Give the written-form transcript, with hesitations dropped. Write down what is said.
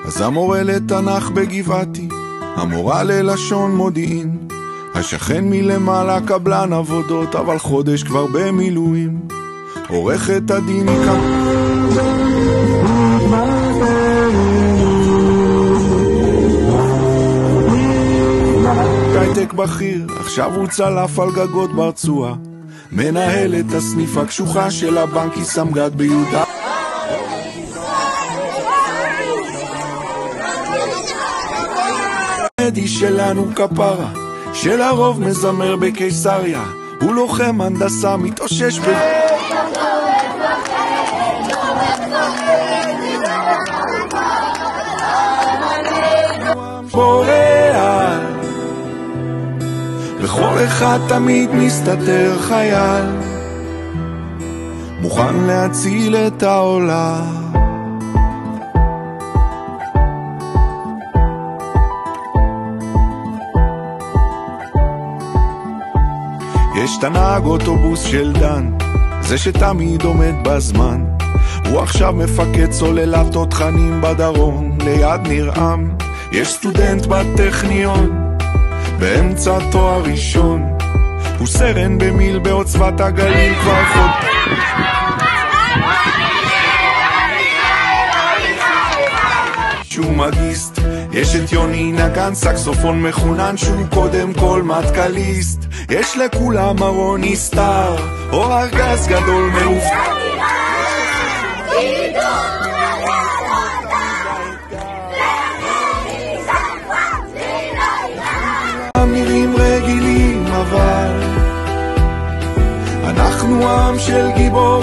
אז המורה לתנ"ך בגבעתי, המורה ללשון מודיעין, השכן מלמעלה קבלן עבודות, אבל חודש כבר במילואים. עורכת הדין היא כאן קייטק בכיר, עכשיו הוא צלף על גגות ברצועה, מנהל את הסניף הקשוחה של הבנק, היא סמגת ביהודה. אדי שלנו כפרה, של הרוב מזמר בקיסריה, הוא לוחם הנדסה מתאושש בורח, לכל אחד תמיד מסתתר חייל, מוכן להציל את העולם. יש תנהג אוטובוס של דן, זה שתמיד עומד בזמן, הוא עכשיו מפקד סוללת תותחנים בדרום ליד נרעם. יש סטודנט בטכניון באמצע תואר ראשון, הוא סרן במיל בעוצבת הגליל כבר חוד. שהוא מגיסט, יש את יוני נגן סקסופון מחונן, שהוא קודם כל מטקליסט. יש לכולם ארוני סטאר או ארגז גדול מאופת, נראים רגילים אבל אנחנו עם של גיבור.